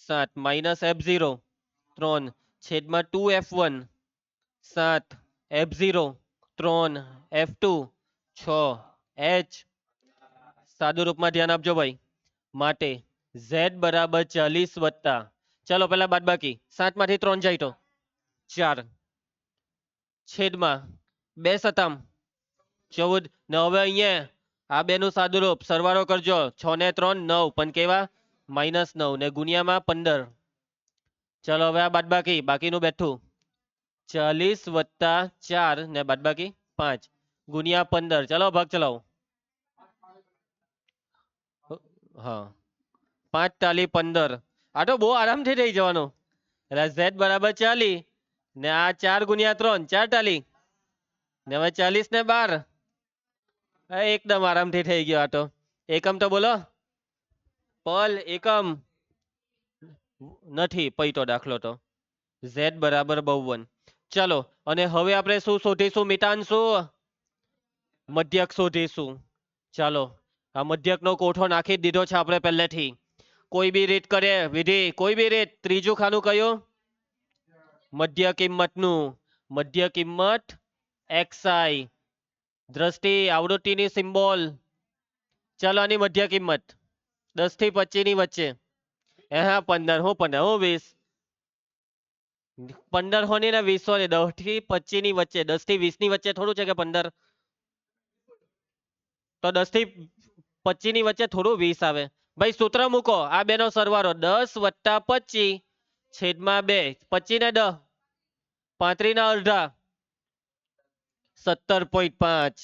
7 માઇનસ F0 3 છેદમાં 2F1 7 F0 3 F2 6 H સાદું રૂપમાં ધ્યાન આપજો ભાઈ માટે Z બરાબર 40 વત્તા ચલો પેલા બાદ બાકી 7 માંથી 3 જાય તો 4 છેદમાં 2 સતામ 14 ને હવે અહીંયા આ બે નું સાદુરૂપ સરવાળો કરજો 6 ને 3 9 પણ કેવા -9 ને ગુણ્યામાં 15. ચલો હવે આ બાદ બાકીનું બેઠું 40 વત્તા 4 ને બાદ બાકી 5 ગુણ્યા 15. ચલો ભાગ ચલાવો. હા 5 તાલી 15. આ તો બહુ આરામથી થઈ જવાનું. એટલે z બરાબર 40 ને આ 4 ગુણ્યા 3 4 તાલી ને હવે 40 ને 12 એકદમ આરામથી થઈ ગયો. આ તો એકમ તો બોલો પલ એકમ નથી પૈતો દાખલો તો z બરાબર 52. ચાલો અને હવે આપણે શું શોધીશું મિતાંશુ? મધ્યક શોધીશું. ચાલો આ મધ્યકનો કોઠો નાખી જ દીધો છે આપણે પહેલેથી. કોઈ બી રીત કરે વિધિ, કોઈ બી રીત. ત્રીજું ખાનું કયું? મધ્ય કિંમતનું. મધ્ય કિંમત xi દ્રષ્ટિ આવૃત્તિની સિમ્બોલ. ચાલો આની મધ્ય કિંમત 10 થી 25 ની વચ્ચે. હા 15 હું 20 15 હોની ને 20 હોની 10 થી 25 ની વચ્ચે. 10 થી 20 ની વચ્ચે થોડું છે કે 15? તો 10 થી 25 ની વચ્ચે થોડું 20 આવે. ભાઈ સૂત્ર મૂકો આ બેનો સરવાળો 10 વત્તા 25 છેદમાં 2 25 ને 10 35 ના અડધા 17.5.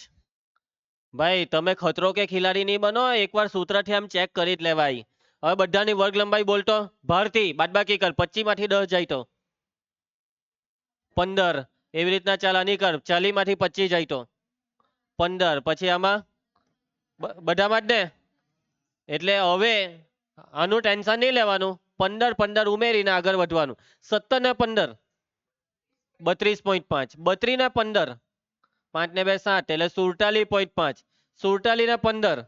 ભાઈ તમે ખતરો કે ખિલાડી નહીં બનો. એકવાર સૂત્રથી આમ ચેક કરી જ લેવાય. હવે બધાની વર્ગ લંબાઈ બોલતો ભારથી બાદબાકી કર. 25 માંથી 10 જાય તો 15. એવી રીતના ચાલ આની કર. 40 માંથી 25 જાય તો 15. પછી આમાં બધામાં જ ને. એટલે હવે આનું ટેન્શન નહીં લેવાનું. 15 ઉમેરીને આગળ વધવાનું. 17 ને 15 32.5. 32 ને 15 5 ને 2 7 એટલે 47.5. 47 ને 15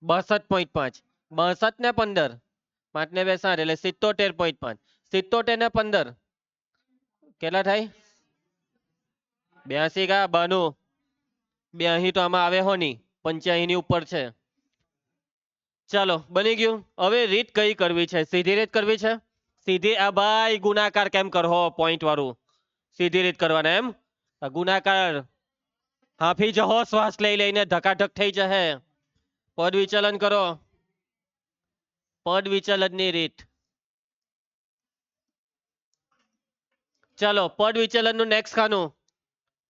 62.5. 62 ને 15 5 ને 2 7 એટલે 77.5. 77 ને 15 કેટલા થાય? 82 કા 92. 82 તો આમાં આવે હોની 85 ની ઉપર છે. ચાલો બની ગયું. હવે રીત કઈ કરવી છે? સીધી રીત કરવી છે. સીધી આ ભાઈ ગુણાકાર કેમ કરો પોઈન્ટ વાળું? સીધી રીત કરવાના એમ. ગુણાકાર હાફી જહો શ્વાસ લઈ લઈને ધકાધક થઈ જશે. પદ વિચલન કરો. પદ વિચલનની રીત. ચાલો પદ વિચલનનું નેક્સ્ટ ખાનું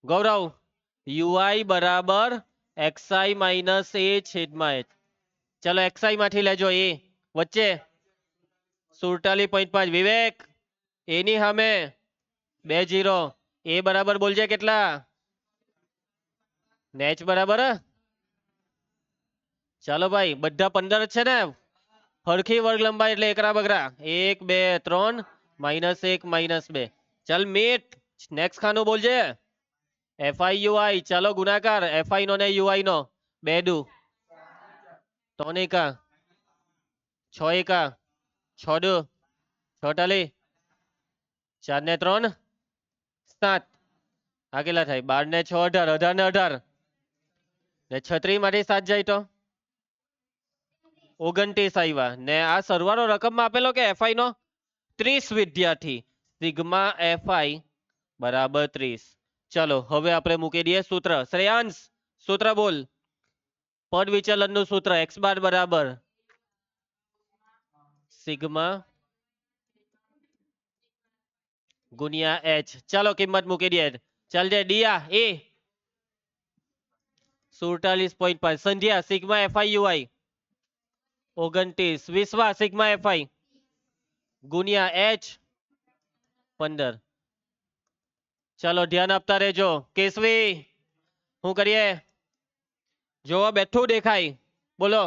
ગૌરવ ui બરાબર xi માઇનસ a છેદમાં h. ચલો xi માંથી લેજો a વચ્ચે 47.5. વિવેક એની સામે 2 0. a બરાબર બોલજે કેટલા? ને h બરાબર. ચાલો ભાઈ બધા 15 છે ને. હરખી વર્ગ લંબાઈ એટલે એકરા બગરા 1 2 3 -1 -2. ચાલ મીટ નેક્સ્ટ ખાનું બોલજે. fi ui. ચાલો ગુણાકાર fi નો ને ui નો 2 દુ 3 એકા 6 એકા 6 દુ 46. 4 ને 3 7. આ કેટલા થાય? 12 ને 6 18. 18 ને 18 ને 36 માંથી 7 જાય તો 29 આવ્યા. ને આ સરવાળો રકમમાં આપેલો કે fi નો 30 વિદ્યાર્થી. સિગ્મા fi બરાબર 30. ચલો હવે આપણે મૂકી દઈએ સૂત્ર. શ્રેયાંશ સૂત્ર બોલ. પદ વિચલન નું સૂત્ર x બાર બરાબર સિગ્મા ગુણ્યા h. ચાલો કિંમત મૂકી દઈએ. ચાલ જે ડિયા એ 47.5. સંધ્યા સિગ્મા fi ui 29. વિશ્વા સિગ્મા fi ગુણ્યા h 15. ચાલો ધ્યાન આપતા રહેજો. કેશવી શું કરીએ? જોવા બેઠું દેખાય. બોલો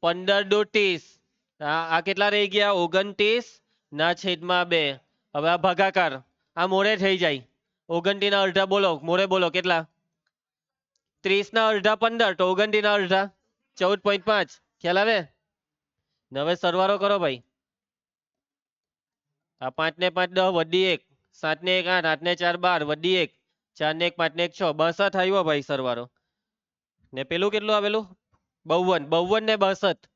15 દુ 30. આ કેટલા રહી ગયા? 29 ના છેદમાં 2. હવે આ ભાગાકાર આ મોડે થઈ જાય. 29 ના અડધા બોલો મોડે બોલો કેટલા? 30 ના અડધા 15 તો 29 ના અડધા 14.5. ખ્યાલ આવે ને? હવે સરવાળો કરો ભાઈ. આ 5 ને 5 10 વડી 1 7 ને 1 8 8 ને 4 12 વડી 1 4 ને 1 5 ને 1 6 62 આવ્યો ભાઈ સરવાળો. ને પેલું કેટલું આવેલું? 52 52 ને 62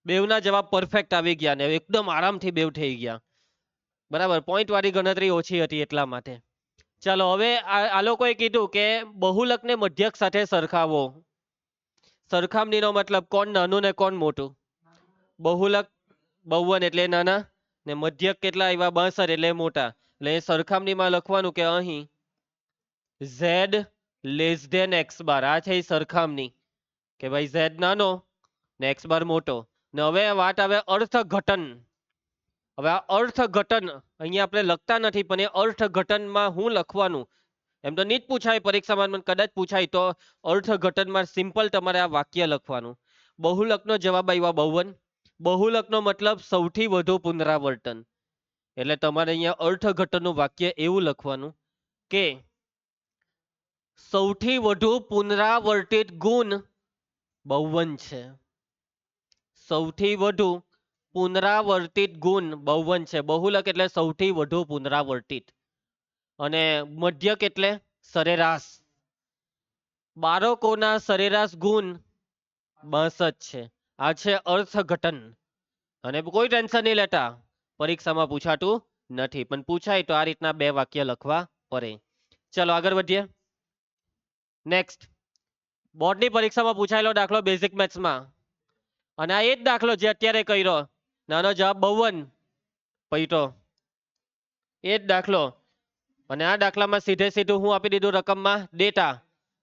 બેવના જવાબ પરફેક્ટ આવી ગયા ને એકદમ આરામથી બેવ થઈ ગયા. બરાબર, પોઈન્ટ વાળી ગણતરી ઓછી હતી એટલા માટે. ચાલો હવે આ લોકોએ કીધું કે બહુલકને મધ્યક સાથે સરખાવો. સરખામણીનો મતલબ કોણ નાનું ને કોણ મોટું? બહુલક 52 એટલે નાના ને મધ્યક કેટલા આવ્યા 62 એટલે મોટા. એટલે એ સરખામણીમાં લખવાનું કે અહીં z લેસ ધેન x બાર. આ છે ઈ સરખામણી કે ભાઈ z નાનો ને x બાર મોટો. ને હવે વાત આવે અર્થઘટન. હવે આ અર્થઘટન અહીંયા આપણે લખતા નથી પણ એ અર્થઘટનમાં હું લખવાનું એમ તો નહીં જ પૂછાય પરીક્ષામાં, પણ કદાચ પૂછાય તો અર્થઘટનમાં સિમ્પલ તમારે આ વાક્ય લખવાનું. બહુલકનો જવાબ આવ્યા 52. બહુલકનો મતલબ સૌથી વધુ પુનરાવર્તન. એટલે તમારે અહીંયા અર્થઘટનનું વાક્ય એવું લખવાનું કે સૌથી વધુ પુનરાવર્તિત ગુણ 52 છે. સૌથી વધુ પુનરાવર્તિત ગુણ 52 છે. બહુલક એટલે સૌથી વધુ પુનરાવર્તિત અને મધ્યક એટલે સરેરાશ. બાળકોના સરેરાશ ગુણ 62 છે. આ છે અર્થઘટન. અને કોઈ ટેન્શન નહીં લેતા, પરીક્ષામાં પૂછાતું નથી, પણ પૂછાય તો આ રીતના બે વાક્ય લખવા પડે. ચલો આગળ વધીએ. નેક્સ્ટ, બોર્ડની પરીક્ષામાં પૂછાયેલો દાખલો બેઝિક મેથ્સમાં, અને આ એ જ દાખલો જે અત્યારે કર્યો. નાનો જવાબ 52 પૈટો એ જ દાખલો. અને આ દાખલામાં સીધે સીધું હું આપી દીધું રકમમાં ડેટા.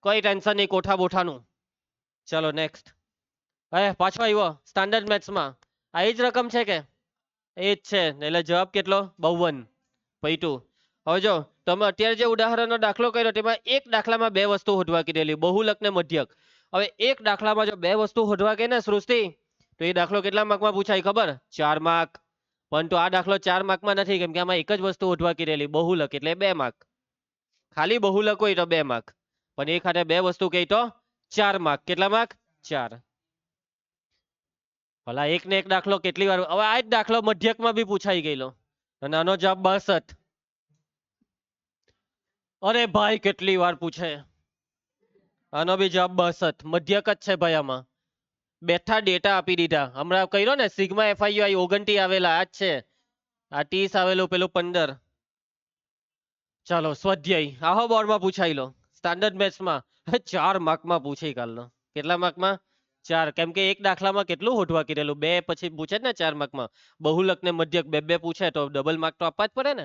કોઈ ટેન્શન નહીં કોઠા બોઠાનું. ચલો નેક્સ્ટ. હવે પાછો આવ્યો સ્ટાન્ડર્ડ મેથ્સમાં. આ એ જ રકમ છે કે એ જ છે, એટલે જવાબ કેટલો 52 પૈટું. હવે જો તમે અત્યારે જે ઉદાહરણનો દાખલો કર્યો તેમાં એક દાખલામાં બે વસ્તુ શોધવા કીધેલી, બહુલક ને મધ્યક. હવે એક દાખલામાં જો બે વસ્તુ શોધવા કહે ને સૃષ્ટિ, તો એ દાખલો કેટલા માર્કમાં પૂછાય ખબર? 4 માર્ક. પરંતુ આ દાખલો 4 માર્કમાં નથી, કેમ કે આમાં એક જ વસ્તુ શોધવા કીધેલી બહુલક એટલે 2 માર્ક. ખાલી બહુલક હોય તો 2 માર્ક, પણ એક હાથે બે વસ્તુ કહી તો 4 માર્ક. કેટલા માર્ક? 4. ભલા એક ને એક દાખલો કેટલી વાર. હવે આ જ દાખલો મધ્યકમાં બી પૂછાઈ ગયેલો, આનો જવાબ 62. અરે ભાઈ કેટલી વાર પૂછે. આનો બી જવાબ 62. મધ્યક જ છે ભાઈ. આમાં બેઠા ડેટા આપી દીધા. હમણાં કર્યો ને સિગ્મા FIU 29 આવેલા આ જ છે. આ 30 આવેલું પેલું 15. ચાલો સ્વાધ્યાય આહો બોર્ડમાં પૂછાયેલો સ્ટાન્ડર્ડ મેથ્સમાં 4 માર્કમાં પૂછી કાલનો. કેટલા માર્કમાં? 4. કેમ કે એક દાખલામાં કેટલું શોધવા કીધેલું? 2 પછી પૂછે ને 4 માર્કમાં. બહુલક ને મધ્યક બે બે પૂછે તો ડબલ માર્ક તો આપવા જ પડે ને.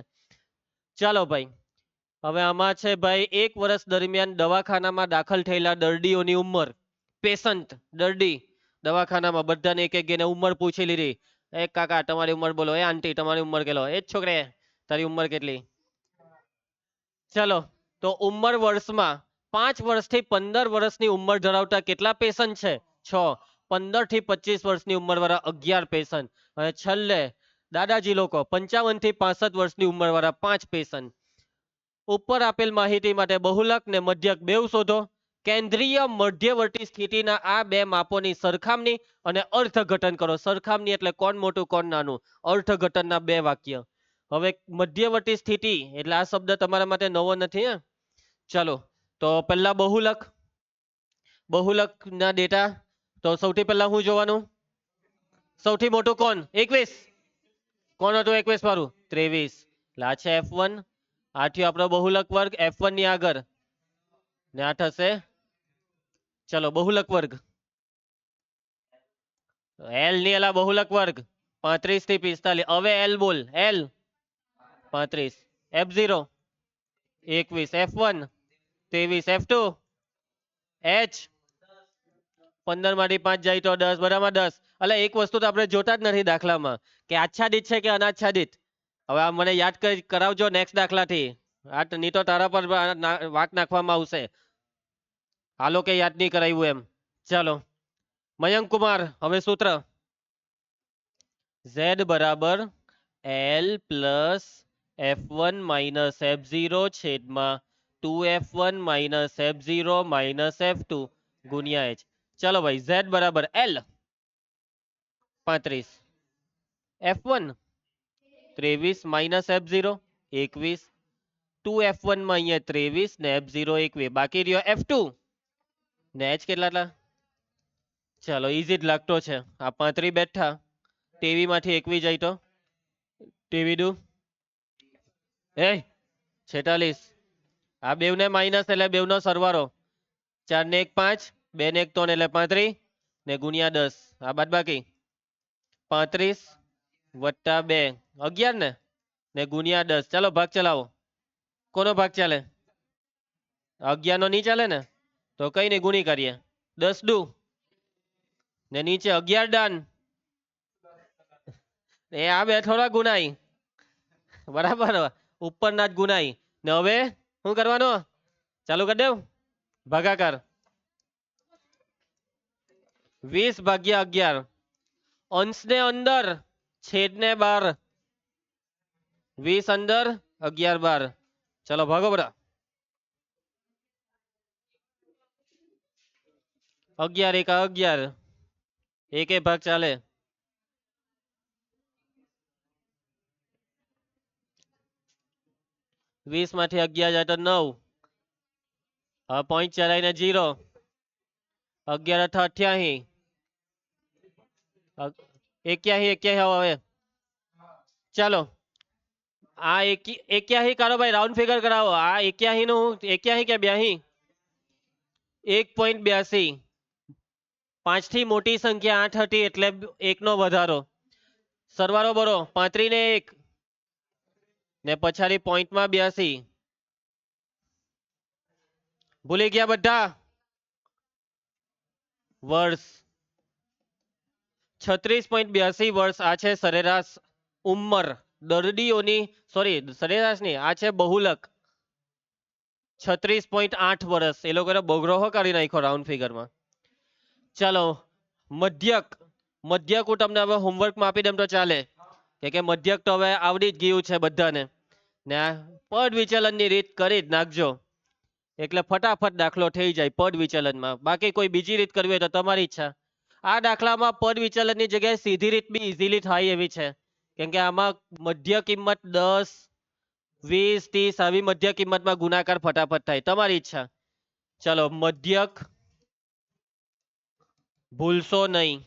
ચાલો ભાઈ, હવે આમાં છે ભાઈ 1 વર્ષ દરમિયાન દવાખાનામાં દાખલ થયેલા દર્દીઓની ઉંમર. પેશન્ટ દર્દી દવાખાનામાં બધાને એક એક ગઈને ઉંમર પૂછી લીધી. એ કાકા તમારી ઉંમર બોલો, એ આંટી તમારી ઉંમર કેટલો, એ જ છોકરે તારી ઉંમર કેટલી? ચલો તો ઉંમર વર્ષમાં 5 વર્ષથી 15 વર્ષની ઉંમર ધરાવતા કેટલા પેશન્ટ છે? 6. 15 થી 25 વર્ષની ઉંમર વાળા 11 પેશન્ટ. અને છેલ્લે દાદાજી લોકો 55 થી 65 વર્ષની ઉંમર વાળા 5 પેશન્ટ. ઉપર આપેલ માહિતી માટે બહુલક ને મધ્યક બેવ શોધો. કેન્દ્રીય મધ્યવર્તી સ્થિતિના આ બે માપોની સરખામણી અને અર્થઘટન કરો. સરખામણી એટલે કોણ મોટું કોણ નાનું. અર્થઘટનના બે વાક્ય. હવે મધ્યવર્તી સ્થિતિ એટલે આ શબ્દ તમારા માટે નવો નથી હે. ચાલો તો પહેલા બહુલક. બહુલકના ડેટા તો સૌથી પહેલા હું જોવાનું? સૌથી મોટું કોણ? 21. કોણ હતું 21 વાળું? 23. એટલે આ છે F1. આ થયો આપણો બહુલક વર્ગ F1 ની આગળ, ને આ થશે ચલો બહુલક વર્ગ L ની એલા બહુલક વર્ગ 35 થી 45. હવે L બોલ. L 35. F0 21. F1 23. F2 H 15 માંથી 5 જાય તો 10 બરાબર 10. એટલે એક વસ્તુ તો આપણે જોતા જ નથી દાખલામાં કે આચ્છાદિત છે કે અનાચ્છાદિત. હવે આ મને યાદ કરાવજો નેક્સ્ટ દાખલાથી. આ નહીં તો તારા પર વાક નાખવામાં આવશે. હાલો કે યાદ નહીં કરાવ્યું એમ. ચાલો મયંક કુમાર, હવે સૂત્ર Z બરાબર L plus F1 minus F0 છેદમાં 2F1 minus F0 minus F2 ગુણ્યા H. ચાલો ભાઈ Z બરાબર L 35, F1 23 minus F0 21, 2F1 માં અહીંયા 23 ને F0 21. બાકી રહ્યો F2 ને H કેટલા? ચાલો ઈઝી જ લાગતો છે. આ 35 બેઠા, ટીવી માંથી 21 જાય તો ટીવી દુ એ 46. આ બેવને માઇનસ એટલે બેવનો સરવાળો. 4 ને 1 5, 2 ને 1 3 એટલે 35 ને ગુણ્યા 10. આ બાદ બાકી 35 વત્તા 2 11 ને ગુણ્યા 10. ચાલો ભાગ ચલાવો. કોનો ભાગ ચાલે? 11 નો નહીં ચાલે ને, તો કઈ નહીં ગુણી કરીએ. 10 દુ ને નીચે 11 ડન. એ આ બે થોડા ગુનાઈ, બરાબર, ઉપરના જ ગુનાઈ. ને હવે શું કરવાનું? ચાલુ કરી દેવ ભાગાકાર. 20 ભાગ્યા 11. અંશ ને અંદર, છેદ ને 12. 20 અંદર, 11 12. ચલો ભાગો બધા. 11 એકા 11, એકે ભાગ ચાલે. 20 માંથી 11 જાય તો 9. હવે પોઈન્ટ ચલાવીને 0. 11 88. 81 હવે. ચાલો આ 81 કરો ભાઈ, રાઉન્ડ ફિગર કરાવો. આ 81 નું 81 કે 82? 1.82. 5 થી મોટી સંખ્યા 8 હતી એટલે 1 નો વધારો. સરવાળો બરો 35 ને 1 ને પછાડી પોઈન્ટમાં 82. ભૂલી ગયા બધા? વર્ષ 36.82 વર્ષ. આ છે સરેરાશ ઉંમર દર્દીઓની, સોરી સરેરાશ નહીં, આ છે બહુલક. 36.8 વર્ષ. એ લોકોને બગડો કરી નાખ્યો રાઉન્ડ ફિગરમાં. ચાલો મધ્યક. મધ્યક હું તમને હવે હોમવર્કમાં આપી દઉં તો ચાલે, કે મધ્યક તો હવે આવડી જ ગયું છે બધાને. ને પદ વિચલનની રીત કરી જ નાખજો એટલે ફટાફટ દાખલો થઈ જાય પદ વિચલનમાં. બાકી કોઈ બીજી રીત કરવી હોય તો તમારી ઈચ્છા. આ દાખલામાં પદ વિચલનની જગ્યાએ સીધી રીત બી ઇઝીલી થાય એવી છે, કેમ કે આમાં મધ્ય કિંમત 10 20 30 આવી મધ્ય કિંમતમાં ગુણાકાર ફટાફટ થાય. તમારી ઈચ્છા. ચલો મધ્યક ભૂલશો નહીં.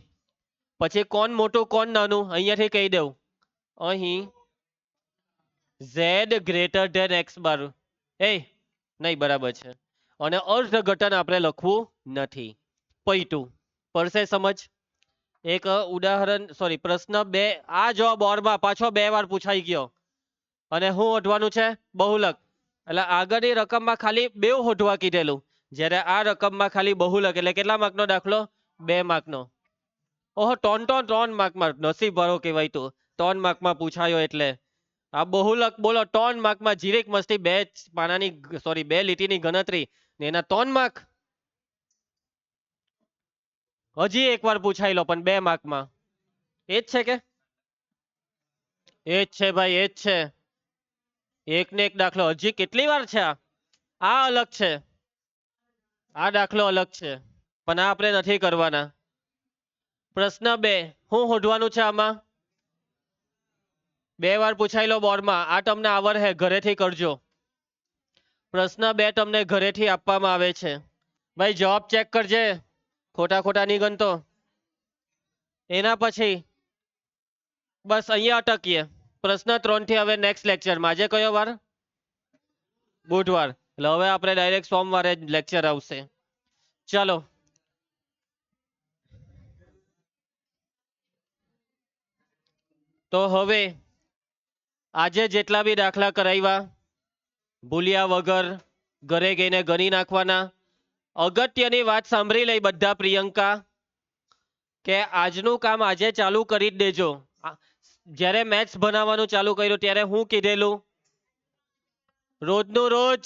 પછી કોણ મોટું કોણ નાનું અહીંયાથી કહી દઉં. અહીં z ગ્રેટર ધેન x બાર. એ નહીં, બરાબર છે. અને અર્થઘટન આપણે લખવું નથી. પૈટું પડશે સમજ. એક ઉદાહરણ, સોરી પ્રશ્ન 2. આ જો બોર્ડમાં પાછો 2 વાર પૂછાઈ ગયો અને શું હોધવાનું છે? બહુલક. એટલે આગળની રકમમાં ખાલી 2 હોધવા કીધેલું, જ્યારે આ રકમમાં ખાલી બહુલક. એટલે કેટલા માર્કનો દાખલો? 2 માર્કનો. ઓહો, 3 માર્કમાં. નસીબ વાળો કહેવાય તું, 3 માર્કમાં પૂછાયો એટલે. આ બહુલક બોલો 3 માર્કમાં. જીરેક મસ્તી 2 પાનાની, સોરી 2 લીટીની ગણતરી ને એના 3 માર્ક. હજી એકવાર પૂછાઈ લો પણ 2 માર્કમાં. એ જ છે કે? એ જ છે ભાઈ, એ જ છે. એક ને એક દાખલો હજી કેટલી વાર છે? આ અલગ છે, આ દાખલો અલગ છે, પણ આ આપણે નથી કરવાના. પ્રશ્ન 2 શું હોધવાનું છે? આમાં 2 વાર પૂછાઈ લો બોર્ડમાં. આ તમને આવડ હે, ઘરેથી કરજો. પ્રશ્ન 2 તમને ઘરેથી આપવામાં આવે છે. ભાઈ જવાબ ચેક કરજે, ખોટા ખોટા નહીં ગણતો. એના પછી બસ અહીંયા અટકીએ. પ્રશ્ન 3 થી હવે નેક્સ્ટ લેક્ચરમાં. આજે કયો વાર? બુધવાર. એટલે હવે આપણે ડાયરેક્ટ સોમવારે જ લેક્ચર આવશે. ચાલો તો હવે આજે જેટલા બી દાખલા કરાવ્યા ભૂલ્યા વગર ઘરે ગઈને ગણી નાખવાના. અગત્યની વાત સાંભળી લઈ બધા પ્રિયંકા, કે આજનું કામ આજે ચાલુ કરી જ દેજો. જ્યારે મેથ્સ ભણાવવાનું ચાલુ કર્યું ત્યારે હું કીધેલું? રોજનું રોજ,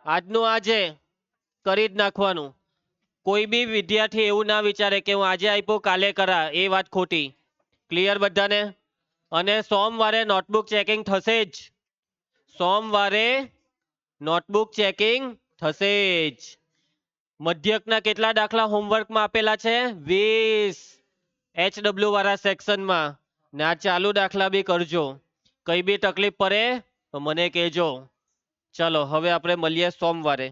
આજનું આજે કરી જ નાખવાનું. કોઈ બી વિદ્યાર્થી એવું ના વિચારે કે હું આજે આપ્યું કાલે કરા, એ વાત ખોટી. ક્લિયર બધાને? અને સોમવારે નોટબુક ચેકિંગ થશે જ. સોમવારે નોટબુક ચેકિંગ થશે જ. મધ્યકના કેટલા દાખલા હોમવર્કમાં આપેલા છે? 20 HW વાળા સેક્શનમાં. ને આ ચાલુ દાખલા બી કરજો. કઈ બી તકલીફ પડે તો મને કહેજો. ચલો હવે આપણે મળીએ સોમવારે.